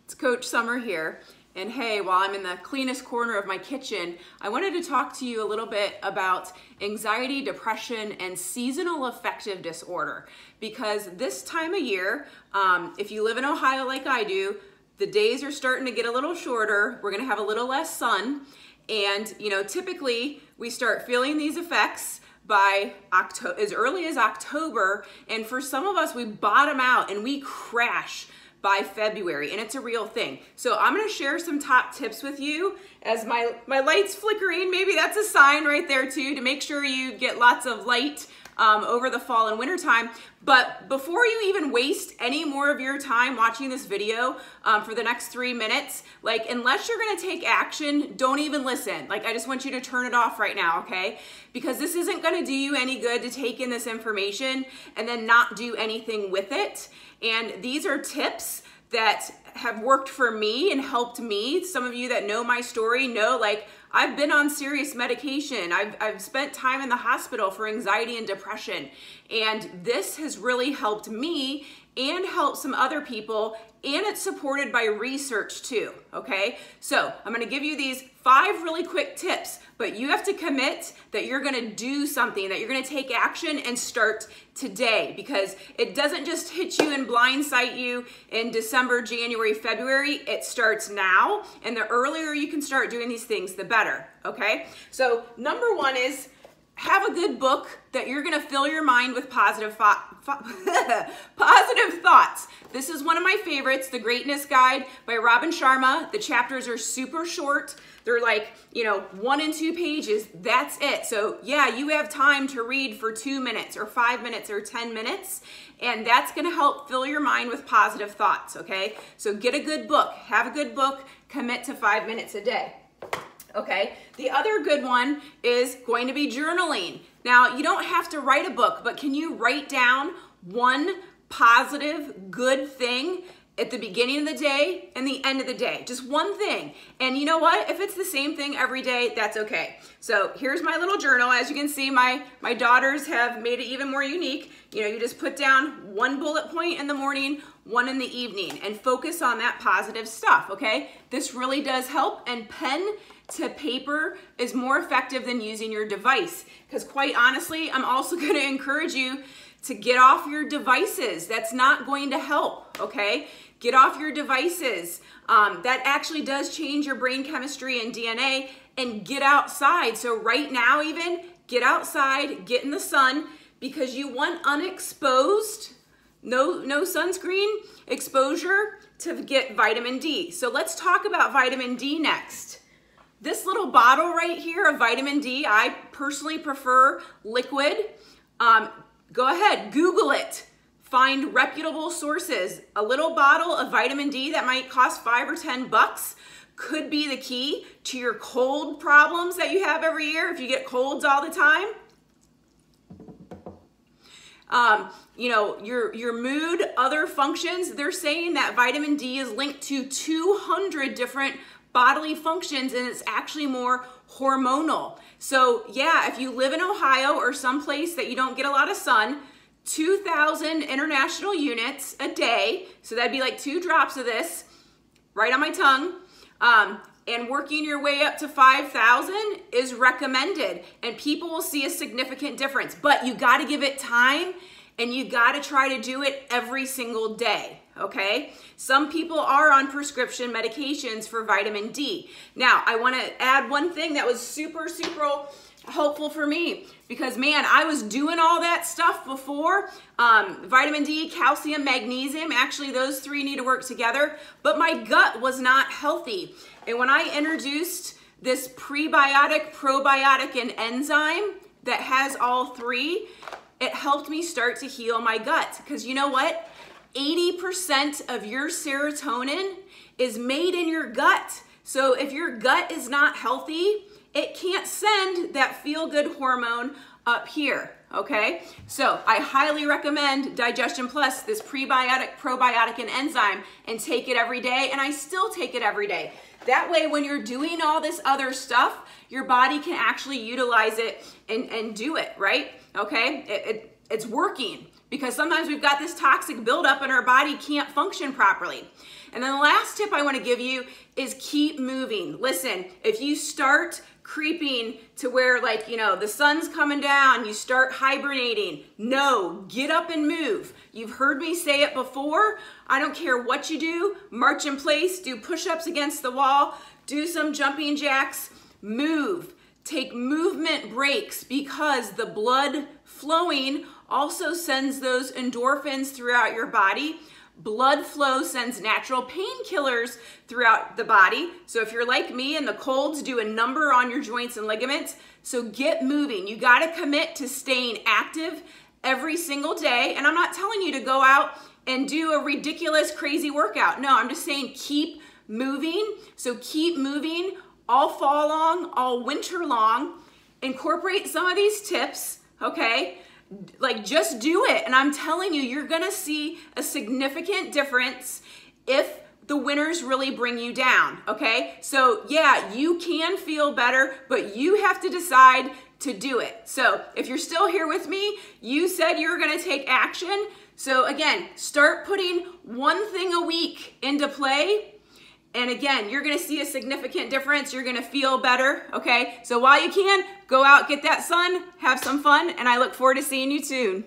It's Coach Summer here. And hey, while I'm in the cleanest corner of my kitchen, I wanted to talk to you a little bit about anxiety, depression, and seasonal affective disorder. Because this time of year, if you live in Ohio like I do, the days are starting to get a little shorter. We're gonna have a little less sun. And typically we start feeling these effects by as early as October. And for some of us, we bottom out and we crash by February, and it's a real thing. So I'm gonna share some top tips with you. As my light's flickering, maybe that's a sign right there too, to make sure you get lots of light over the fall and winter time. But before you even waste any more of your time watching this video for the next 3 minutes, unless you're gonna take action, don't even listen. I just want you to turn it off right now, okay? Because this isn't gonna do you any good to take in this information and then not do anything with it. And these are tips that have worked for me and helped me. Some of you that know my story know, I've been on serious medication. I've spent time in the hospital for anxiety and depression. And this has really helped me and helped some other people, and it's supported by research too, okay? So I'm gonna give you these 5 really quick tips, but you have to commit that you're gonna do something, that you're gonna take action and start today, because it doesn't just hit you and blindside you in December, January, February. It starts now, and the earlier you can start doing these things, the better, okay? So number 1 is have a good book that you're gonna fill your mind with positive thoughts. This is one of my favorites, The Greatness Guide by Robin Sharma. The chapters are super short. They're 1 and 2 pages, that's it. So yeah, you have time to read for 2 minutes or 5 minutes or 10 minutes, and that's gonna help fill your mind with positive thoughts, okay? So get a good book, have a good book, commit to 5 minutes a day. Okay, the other good one is going to be journaling. Now, you don't have to write a book, but can you write down one positive, good thing at the beginning of the day and the end of the day? Just one thing. And you know what? If it's the same thing every day, that's okay. So here's my little journal. As you can see, my daughters have made it even more unique. You just put down 1 bullet point in the morning, 1 in the evening, and focus on that positive stuff, okay? This really does help, and pen to paper is more effective than using your device. Because quite honestly, I'm also gonna encourage you to get off your devices. That's not going to help, okay? Get off your devices. That actually does change your brain chemistry and DNA, and get outside. So right now even, get outside, get in the sun, because you want unexposed, no sunscreen exposure to get vitamin D. So let's talk about vitamin D next. This little bottle right here of vitamin D, I personally prefer liquid. Go ahead, Google it. Find reputable sources. A little bottle of vitamin D that might cost $5 or $10 could be the key to your cold problems that you have every year if you get colds all the time. Your mood, other functions, they're saying that vitamin D is linked to 200 different bodily functions, and it's actually more hormonal. So yeah, if you live in Ohio or someplace that you don't get a lot of sun, 2,000 international units a day, so that'd be 2 drops of this right on my tongue, and working your way up to 5,000 is recommended, and people will see a significant difference. But you got to give it time, and you got to try to do it every single day, okay? Some people are on prescription medications for vitamin D. Now, I want to add one thing that was super helpful for me, because man, I was doing all that stuff before. Vitamin D, calcium, magnesium, actually those 3 need to work together, but my gut was not healthy. And when I introduced this prebiotic, probiotic, and enzyme that has all 3, it helped me start to heal my gut. Because you know what? 80% of your serotonin is made in your gut. So if your gut is not healthy, it can't send that feel-good hormone up here, okay? So I highly recommend Digestion Plus, this prebiotic, probiotic, and enzyme, and take it every day, and I still take it every day. That way, when you're doing all this other stuff, your body can actually utilize it and do it, right? Okay? It's working. because sometimes we've got this toxic buildup and our body can't function properly. And then the last tip I want to give you is keep moving. Listen, if you start creeping to where, like, you know, the sun's coming down, you start hibernating, no, get up and move. You've heard me say it before. I don't care what you do, march in place, do push-ups against the wall, do some jumping jacks, move. Take movement breaks, because the blood flowing also sends those endorphins throughout your body. Blood flow sends natural painkillers throughout the body. So if you're like me and the colds do a number on your joints and ligaments, so get moving. You got to commit to staying active every single day. And I'm not telling you to go out and do a ridiculous, crazy workout. No, I'm just saying keep moving. So keep moving all fall long, all winter long. Incorporate some of these tips, okay? Like, just do it. And I'm telling you, you're gonna see a significant difference if the winters really bring you down, okay? So yeah, you can feel better, but you have to decide to do it. So if you're still here with me, you said you were gonna take action. So again, start putting one thing a week into play. And again, you're gonna see a significant difference. You're gonna feel better, okay? So while you can, go out, get that sun, have some fun, and I look forward to seeing you soon.